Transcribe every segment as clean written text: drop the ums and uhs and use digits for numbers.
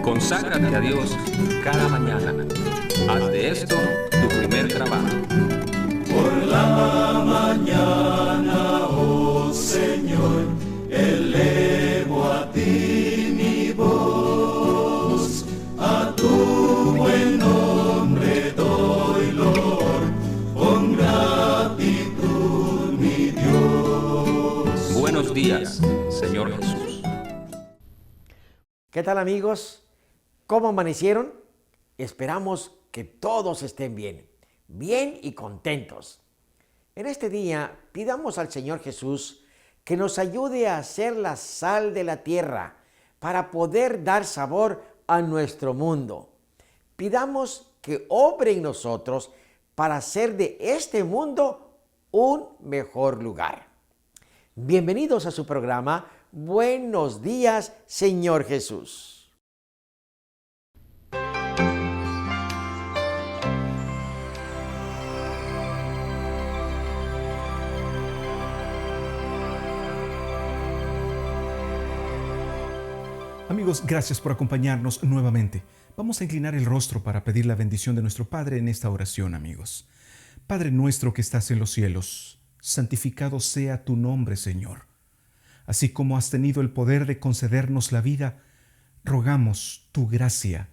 Conságrate a Dios cada mañana. Haz de esto tu primer trabajo. Por la mañana, oh Señor, elevo a ti mi voz. A tu buen nombre doy loor, con gratitud mi Dios. Buenos días, Señor Jesús. ¿Qué tal, amigos? ¿Cómo amanecieron? Esperamos que todos estén bien y contentos. En este día pidamos al Señor Jesús que nos ayude a ser la sal de la tierra para poder dar sabor a nuestro mundo. Pidamos que obre en nosotros para hacer de este mundo un mejor lugar. Bienvenidos a su programa Buenos días, Señor Jesús. Amigos, gracias por acompañarnos nuevamente. Vamos a inclinar el rostro para pedir la bendición de nuestro Padre en esta oración, amigos. Padre nuestro que estás en los cielos, santificado sea tu nombre, Señor. Así como has tenido el poder de concedernos la vida, rogamos tu gracia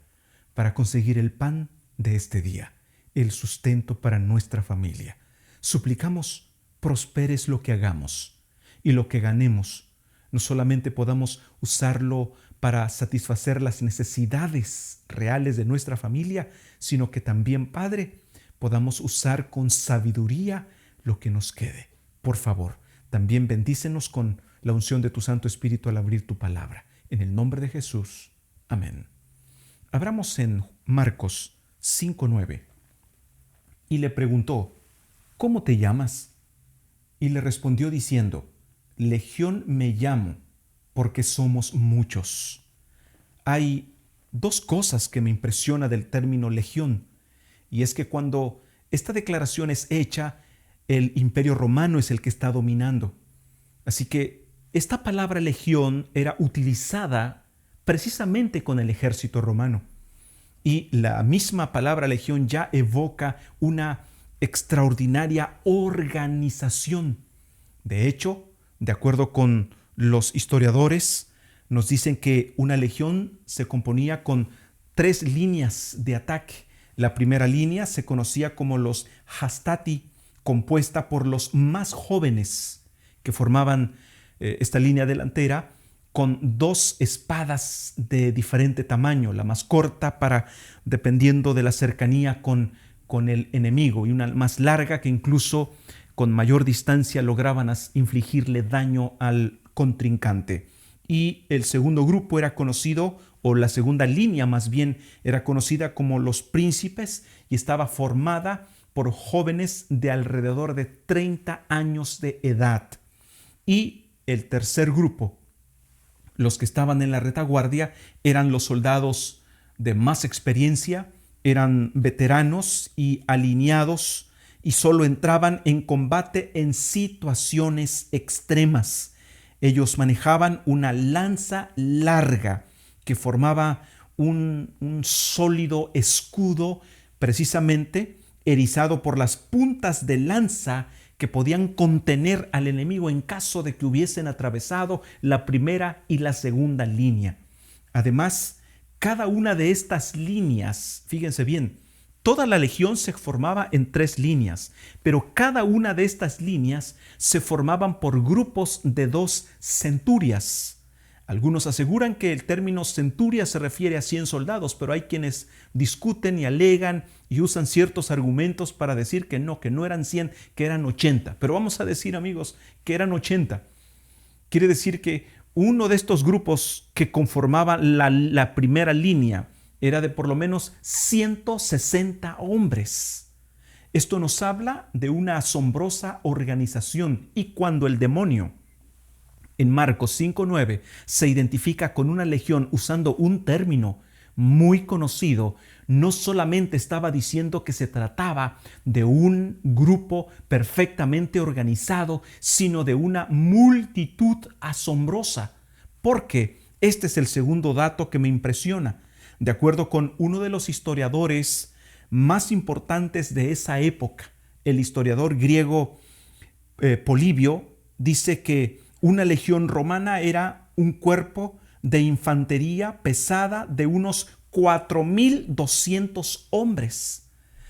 para conseguir el pan de este día, el sustento para nuestra familia. Suplicamos prosperes lo que hagamos y lo que ganemos, no solamente podamos usarlo para satisfacer las necesidades reales de nuestra familia, sino que también, Padre, podamos usar con sabiduría lo que nos quede. Por favor, también bendícenos con la unción de tu Santo Espíritu al abrir tu palabra. En el nombre de Jesús. Amén. Abramos en Marcos 5:9. Y le preguntó, ¿cómo te llamas? Y le respondió diciendo, Legión me llamo, porque somos muchos. Hay dos cosas que me impresiona del término legión, y es que cuando esta declaración es hecha, el Imperio Romano es el que está dominando. Así que esta palabra legión era utilizada precisamente con el ejército romano. Y la misma palabra legión ya evoca una extraordinaria organización. De hecho, de acuerdo con los historiadores, nos dicen que una legión se componía con 3 líneas de ataque. La primera línea se conocía como los hastati, compuesta por los más jóvenes que formaban esta línea delantera con 2 espadas de diferente tamaño, la más corta dependiendo de la cercanía con el enemigo, y una más larga que incluso con mayor distancia lograban infligirle daño al contrincante. Y el segundo grupo era conocido, o la segunda línea más bien, era conocida como los príncipes y estaba formada por jóvenes de alrededor de 30 años de edad. Y el tercer grupo, los que estaban en la retaguardia, eran los soldados de más experiencia, eran veteranos y alineados, y solo entraban en combate en situaciones extremas. Ellos manejaban una lanza larga que formaba un sólido escudo, precisamente erizado por las puntas de lanza que podían contener al enemigo en caso de que hubiesen atravesado la primera y la segunda línea. Además, cada una de estas líneas, fíjense bien, toda la legión se formaba en 3 líneas, pero cada una de estas líneas se formaban por grupos de 2 centurias. Algunos aseguran que el término centuria se refiere a 100 soldados, pero hay quienes discuten y alegan y usan ciertos argumentos para decir que no eran 100, que eran 80. Pero vamos a decir, amigos, que eran 80. Quiere decir que uno de estos grupos que conformaban la primera línea era de por lo menos 160 hombres. Esto nos habla de una asombrosa organización, y cuando el demonio en Marcos 5:9 se identifica con una legión usando un término muy conocido, no solamente estaba diciendo que se trataba de un grupo perfectamente organizado, sino de una multitud asombrosa. Porque este es el segundo dato que me impresiona. De acuerdo con uno de los historiadores más importantes de esa época, el historiador griego Polibio, dice que una legión romana era un cuerpo de infantería pesada de unos 4.200 hombres.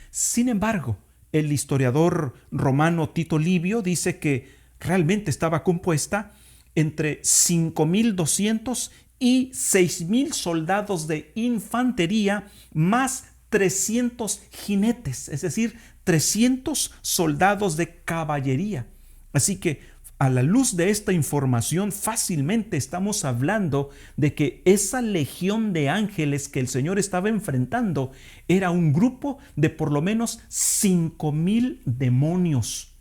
Sin embargo, el historiador romano Tito Livio dice que realmente estaba compuesta entre 5.200 y 6.000 soldados de infantería más 300 jinetes, es decir, 300 soldados de caballería. Así que a la luz de esta información fácilmente estamos hablando de que esa legión de ángeles que el Señor estaba enfrentando era un grupo de por lo menos 5.000 demonios.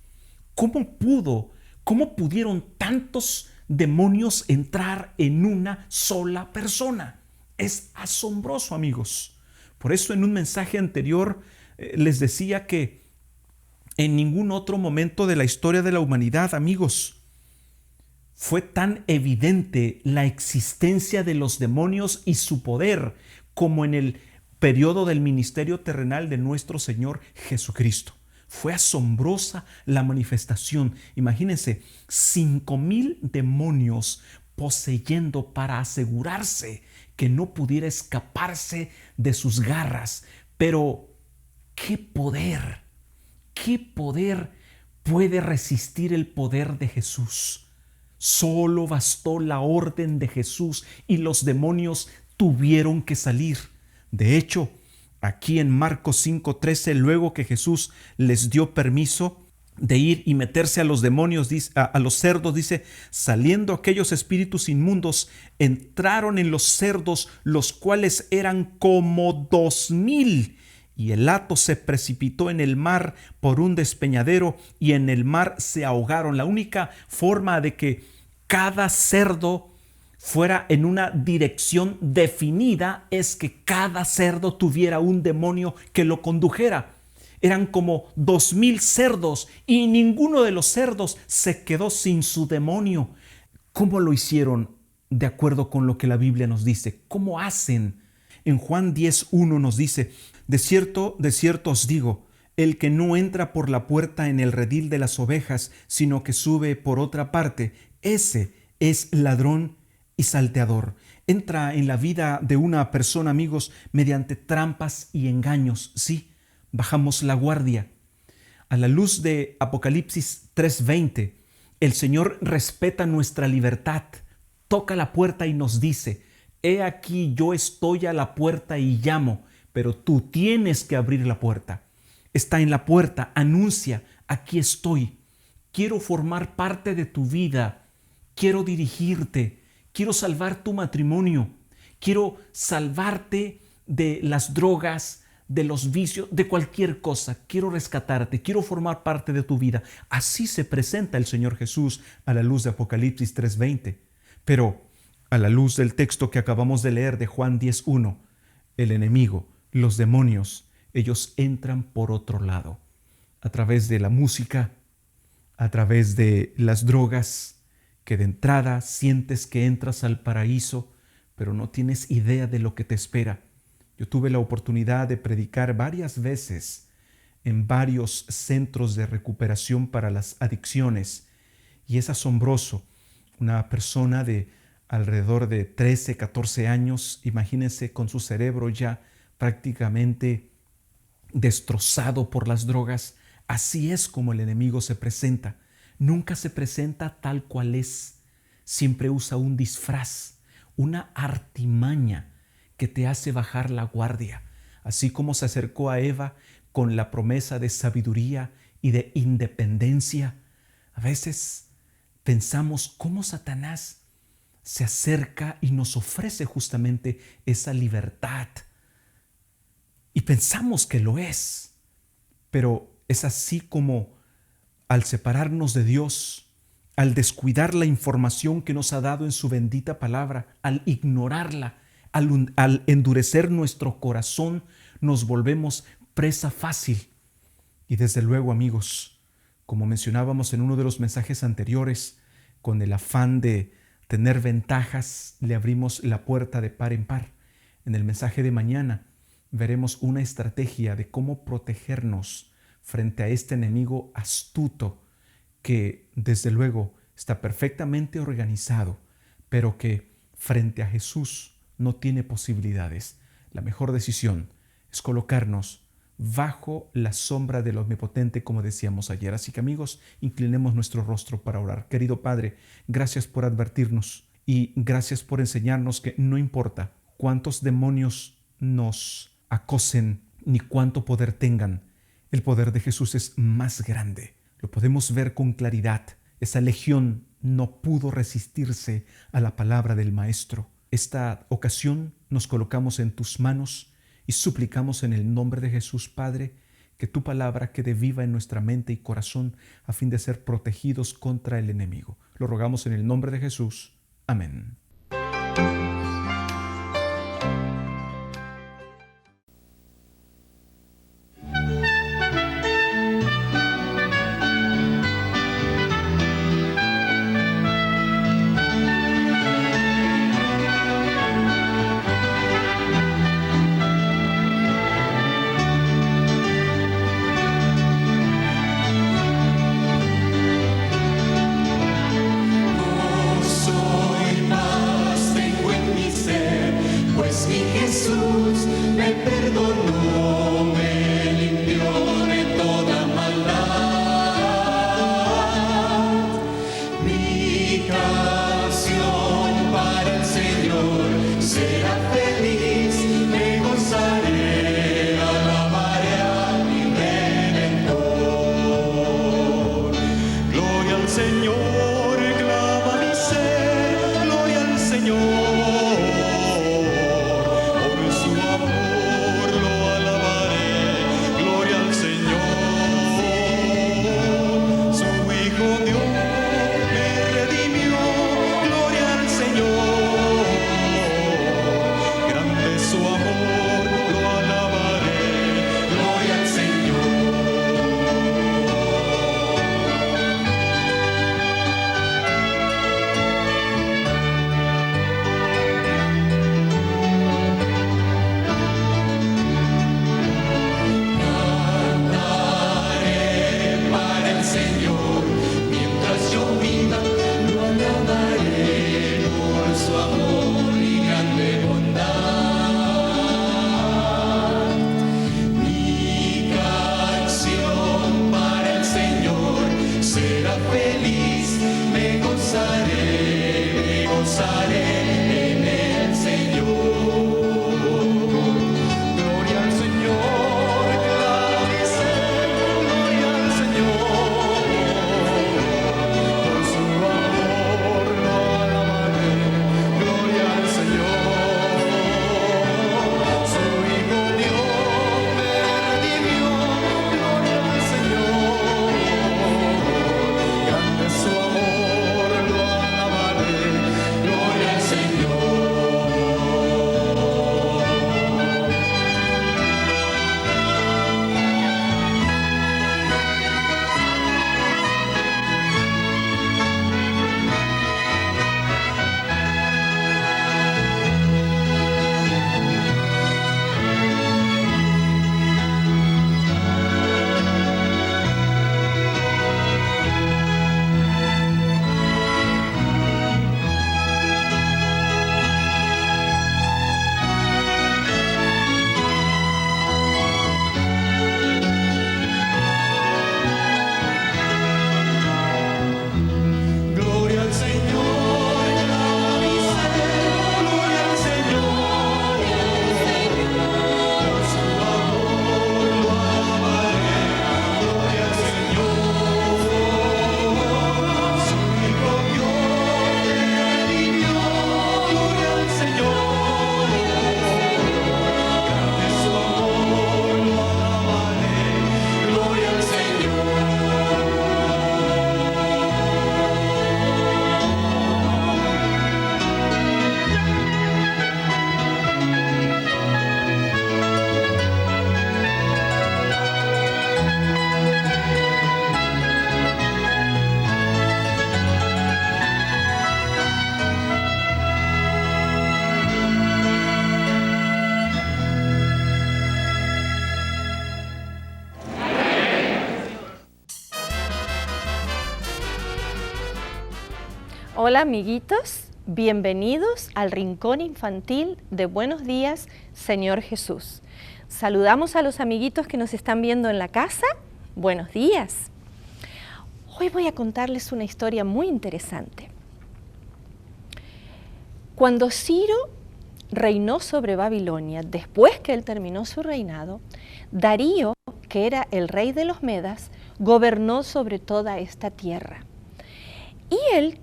¿Cómo pudieron tantos demonios entrar en una sola persona? Es asombroso, amigos. Por eso en un mensaje anterior les decía que en ningún otro momento de la historia de la humanidad, amigos, fue tan evidente la existencia de los demonios y su poder como en el periodo del ministerio terrenal de nuestro Señor Jesucristo. Fue asombrosa la manifestación. Imagínense, 5.000 demonios poseyendo para asegurarse que no pudiera escaparse de sus garras. Pero, ¿qué poder puede resistir el poder de Jesús? Solo bastó la orden de Jesús y los demonios tuvieron que salir. De hecho, aquí en Marcos 5:13, luego que Jesús les dio permiso de ir y meterse a los demonios, a los cerdos, dice, saliendo aquellos espíritus inmundos, entraron en los cerdos, los cuales eran como 2.000. Y el hato se precipitó en el mar por un despeñadero y en el mar se ahogaron. La única forma de que cada cerdo fuera en una dirección definida es que cada cerdo tuviera un demonio que lo condujera. Eran como 2.000 cerdos y ninguno de los cerdos se quedó sin su demonio. ¿Cómo lo hicieron? De acuerdo con lo que la Biblia nos dice. ¿Cómo hacen? En Juan 10:1 nos dice: de cierto os digo, el que no entra por la puerta en el redil de las ovejas, sino que sube por otra parte, ese es ladrón y salteador. Entra en la vida de una persona, amigos, mediante trampas y engaños. Sí, bajamos la guardia. A la luz de Apocalipsis 3:20, el Señor respeta nuestra libertad, toca la puerta y nos dice: he aquí yo estoy a la puerta y llamo, pero tú tienes que abrir la puerta. Está en la puerta, anuncia: aquí estoy, quiero formar parte de tu vida, quiero dirigirte, quiero salvar tu matrimonio, quiero salvarte de las drogas, de los vicios, de cualquier cosa. Quiero rescatarte, quiero formar parte de tu vida. Así se presenta el Señor Jesús a la luz de Apocalipsis 3:20. Pero a la luz del texto que acabamos de leer de Juan 10:1, el enemigo, los demonios, ellos entran por otro lado, a través de la música, a través de las drogas, que de entrada sientes que entras al paraíso, pero no tienes idea de lo que te espera. Yo tuve la oportunidad de predicar varias veces en varios centros de recuperación para las adicciones, y es asombroso. Una persona de alrededor de 13, 14 años, imagínense, con su cerebro ya prácticamente destrozado por las drogas. Así es como el enemigo se presenta. Nunca se presenta tal cual es. Siempre usa un disfraz, una artimaña que te hace bajar la guardia. Así como se acercó a Eva con la promesa de sabiduría y de independencia, a veces pensamos cómo Satanás se acerca y nos ofrece justamente esa libertad. Y pensamos que lo es, pero es así como al separarnos de Dios, al descuidar la información que nos ha dado en su bendita palabra, al ignorarla, al endurecer nuestro corazón, nos volvemos presa fácil. Y desde luego, amigos, como mencionábamos en uno de los mensajes anteriores, con el afán de tener ventajas, le abrimos la puerta de par en par. En el mensaje de mañana veremos una estrategia de cómo protegernos frente a este enemigo astuto que desde luego está perfectamente organizado, pero que frente a Jesús no tiene posibilidades. La mejor decisión es colocarnos bajo la sombra del Omnipotente, como decíamos ayer. Así que amigos, inclinemos nuestro rostro para orar. Querido Padre, gracias por advertirnos y gracias por enseñarnos que no importa cuántos demonios nos acosen ni cuánto poder tengan, el poder de Jesús es más grande. Lo podemos ver con claridad. Esa legión no pudo resistirse a la palabra del Maestro. Esta ocasión nos colocamos en tus manos y suplicamos en el nombre de Jesús, Padre, que tu palabra quede viva en nuestra mente y corazón a fin de ser protegidos contra el enemigo. Lo rogamos en el nombre de Jesús. Amén. Soy más Hola amiguitos, bienvenidos al Rincón Infantil de Buenos Días, Señor Jesús. Saludamos a los amiguitos que nos están viendo en la casa. Buenos días. Hoy voy a contarles una historia muy interesante. Cuando Ciro reinó sobre Babilonia, después que él terminó su reinado, Darío, que era el rey de los Medas, gobernó sobre toda esta tierra. Y él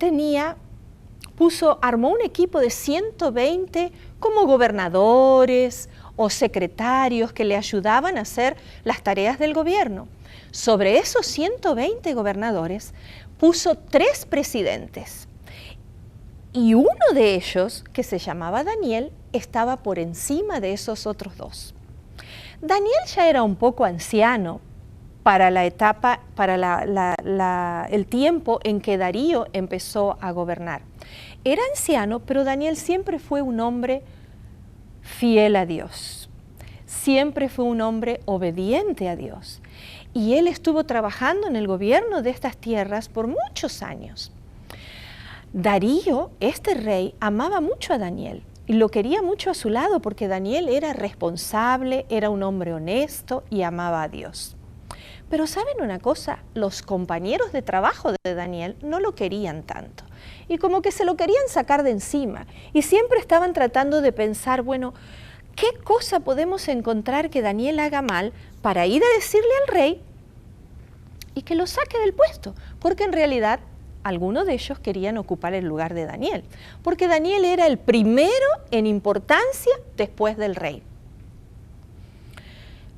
armó un equipo de 120 como gobernadores o secretarios que le ayudaban a hacer las tareas del gobierno. Sobre esos 120 gobernadores puso 3 presidentes. Y uno de ellos, que se llamaba Daniel, estaba por encima de esos otros 2. Daniel ya era un poco anciano para la etapa, para el tiempo en que Darío empezó a gobernar. Era anciano, pero Daniel siempre fue un hombre fiel a Dios. Siempre fue un hombre obediente a Dios. Y él estuvo trabajando en el gobierno de estas tierras por muchos años. Darío, este rey, amaba mucho a Daniel y lo quería mucho a su lado porque Daniel era responsable, era un hombre honesto y amaba a Dios. Pero ¿saben una cosa? Los compañeros de trabajo de Daniel no lo querían tanto y como que se lo querían sacar de encima y siempre estaban tratando de pensar, bueno, ¿qué cosa podemos encontrar que Daniel haga mal para ir a decirle al rey y que lo saque del puesto? Porque en realidad algunos de ellos querían ocupar el lugar de Daniel, porque Daniel era el primero en importancia después del rey.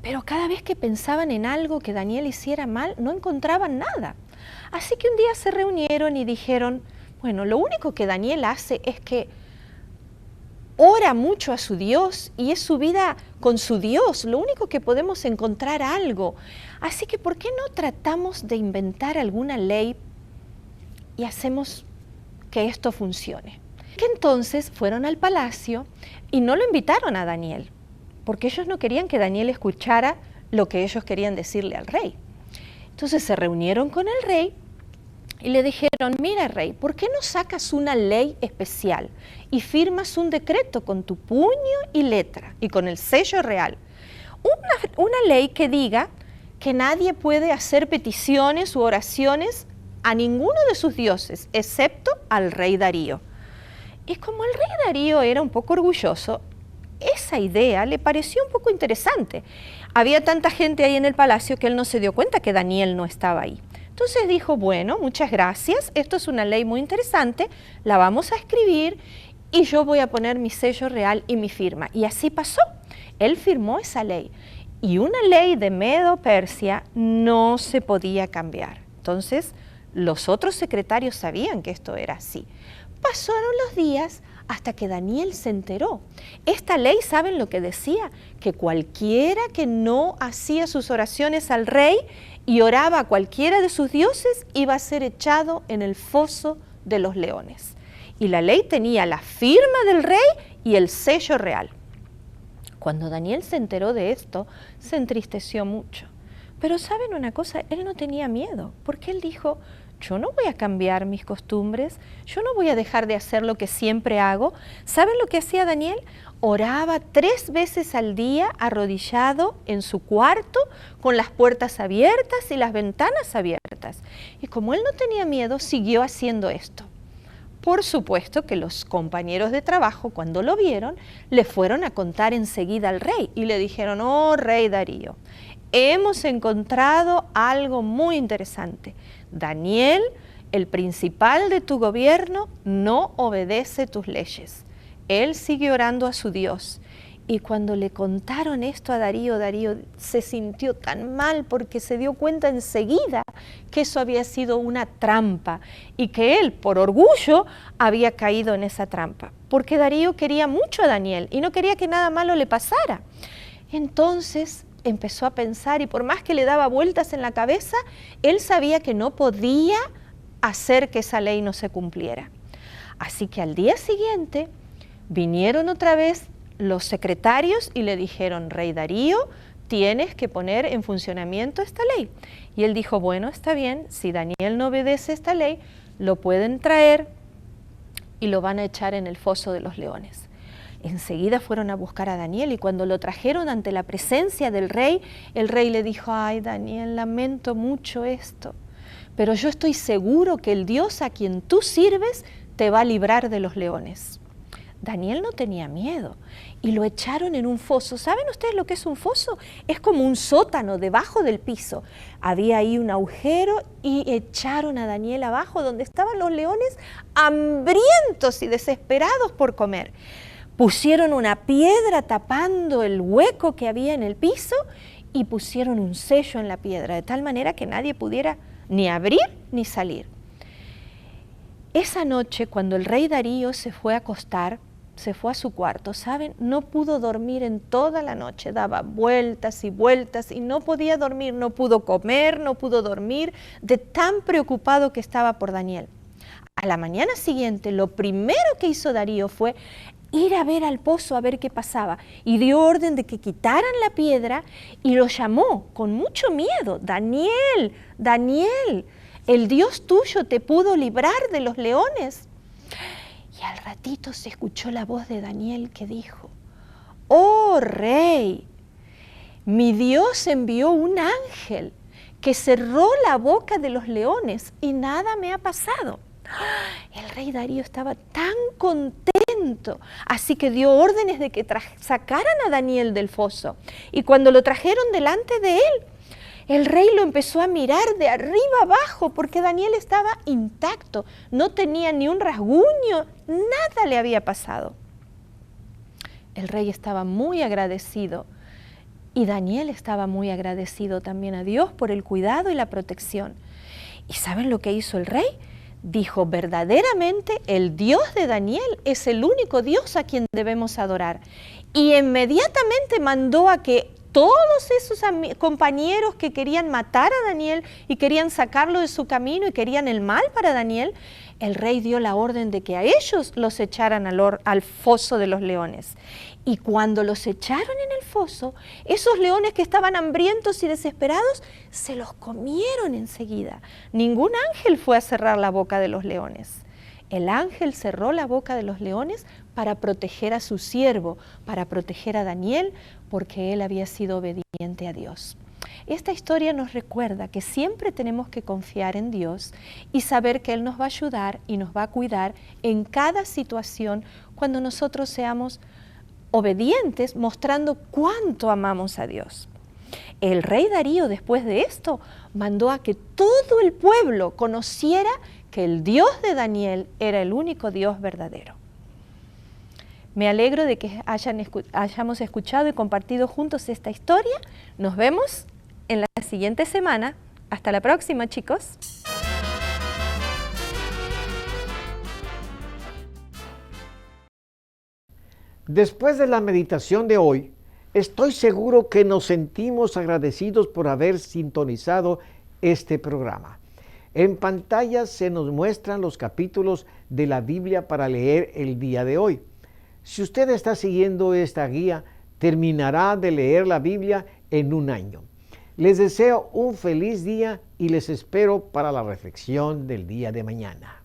Pero cada vez que pensaban en algo que Daniel hiciera mal, no encontraban nada. Así que un día se reunieron y dijeron, bueno, lo único que Daniel hace es que ora mucho a su Dios y es su vida con su Dios, lo único que podemos encontrar algo. Así que ¿por qué no tratamos de inventar alguna ley y hacemos que esto funcione? Que entonces fueron al palacio y no lo invitaron a Daniel, porque ellos no querían que Daniel escuchara lo que ellos querían decirle al rey. Entonces se reunieron con el rey y le dijeron, mira rey, ¿por qué no sacas una ley especial y firmas un decreto con tu puño y letra y con el sello real? Una ley que diga que nadie puede hacer peticiones u oraciones a ninguno de sus dioses, excepto al rey Darío. Y como el rey Darío era un poco orgulloso, esa idea le pareció un poco interesante. Había tanta gente ahí en el palacio que él no se dio cuenta que Daniel no estaba ahí. Entonces dijo, bueno, muchas gracias, esto es una ley muy interesante, la vamos a escribir y yo voy a poner mi sello real y mi firma. Y así pasó. Él firmó esa ley. Y una ley de Medo-Persia no se podía cambiar. Entonces, los otros secretarios sabían que esto era así. Pasaron los días hasta que Daniel se enteró. Esta ley, ¿saben lo que decía? Que cualquiera que no hacía sus oraciones al rey y oraba a cualquiera de sus dioses iba a ser echado en el foso de los leones. Y la ley tenía la firma del rey y el sello real. Cuando Daniel se enteró de esto, se entristeció mucho. Pero ¿saben una cosa? Él no tenía miedo, porque él dijo, yo no voy a cambiar mis costumbres, yo no voy a dejar de hacer lo que siempre hago. ¿Saben lo que hacía Daniel? Oraba 3 veces al día arrodillado en su cuarto, con las puertas abiertas y las ventanas abiertas. Y como él no tenía miedo, siguió haciendo esto. Por supuesto que los compañeros de trabajo, cuando lo vieron, le fueron a contar enseguida al rey y le dijeron, oh, rey Darío, hemos encontrado algo muy interesante. Daniel, el principal de tu gobierno, no obedece tus leyes. Él sigue orando a su Dios. Y cuando le contaron esto a Darío, Darío se sintió tan mal porque se dio cuenta enseguida que eso había sido una trampa y que él, por orgullo, había caído en esa trampa. Porque Darío quería mucho a Daniel y no quería que nada malo le pasara. Entonces empezó a pensar y por más que le daba vueltas en la cabeza, él sabía que no podía hacer que esa ley no se cumpliera. Así que al día siguiente vinieron otra vez los secretarios y le dijeron, rey Darío, tienes que poner en funcionamiento esta ley. Y él dijo, bueno, está bien, si Daniel no obedece esta ley, lo pueden traer y lo van a echar en el foso de los leones. Enseguida fueron a buscar a Daniel y cuando lo trajeron ante la presencia del rey, el rey le dijo: ay, Daniel, lamento mucho esto, pero yo estoy seguro que el Dios a quien tú sirves te va a librar de los leones. Daniel no tenía miedo y lo echaron en un foso. ¿Saben ustedes lo que es un foso? Es como un sótano debajo del piso. Había ahí un agujero y echaron a Daniel abajo donde estaban los leones hambrientos y desesperados por comer. Pusieron una piedra tapando el hueco que había en el piso y pusieron un sello en la piedra, de tal manera que nadie pudiera ni abrir ni salir. Esa noche, cuando el rey Darío se fue a acostar, se fue a su cuarto, ¿saben? No pudo dormir en toda la noche, daba vueltas y vueltas y no podía dormir, no pudo comer, no pudo dormir, de tan preocupado que estaba por Daniel. A la mañana siguiente, lo primero que hizo Darío fue ir a ver al pozo a ver qué pasaba y dio orden de que quitaran la piedra y lo llamó con mucho miedo: Daniel, Daniel, el Dios tuyo te pudo librar de los leones. Y al ratito se escuchó la voz de Daniel que dijo: oh rey, mi Dios envió un ángel que cerró la boca de los leones y nada me ha pasado. El rey Darío estaba tan contento, así que dio órdenes de que sacaran a Daniel del foso. Y cuando lo trajeron delante de él, el rey lo empezó a mirar de arriba abajo porque Daniel estaba intacto, no tenía ni un rasguño, nada le había pasado. El rey estaba muy agradecido y Daniel estaba muy agradecido también a Dios por el cuidado y la protección. ¿Y saben lo que hizo el rey? Dijo: verdaderamente el Dios de Daniel es el único Dios a quien debemos adorar. Y inmediatamente mandó a que todos esos compañeros que querían matar a Daniel y querían sacarlo de su camino y querían el mal para Daniel, el rey dio la orden de que a ellos los echaran al foso de los leones. Y cuando los echaron en el foso, esos leones que estaban hambrientos y desesperados, se los comieron enseguida. Ningún ángel fue a cerrar la boca de los leones. El ángel cerró la boca de los leones para proteger a su siervo, para proteger a Daniel, porque él había sido obediente a Dios. Esta historia nos recuerda que siempre tenemos que confiar en Dios y saber que Él nos va a ayudar y nos va a cuidar en cada situación cuando nosotros seamos obedientes, mostrando cuánto amamos a Dios. El rey Darío, después de esto, mandó a que todo el pueblo conociera que el Dios de era el único Dios verdadero. Me alegro de que hayamos escuchado y compartido juntos esta historia. Nos vemos en la siguiente semana. Hasta la próxima, chicos. Después de la meditación de hoy, estoy seguro que nos sentimos agradecidos por haber sintonizado este programa. En pantalla se nos muestran los capítulos de la Biblia para leer el día de hoy. Si usted está siguiendo esta guía, terminará de leer la Biblia en un año. Les deseo un feliz día y les espero para la reflexión del día de mañana.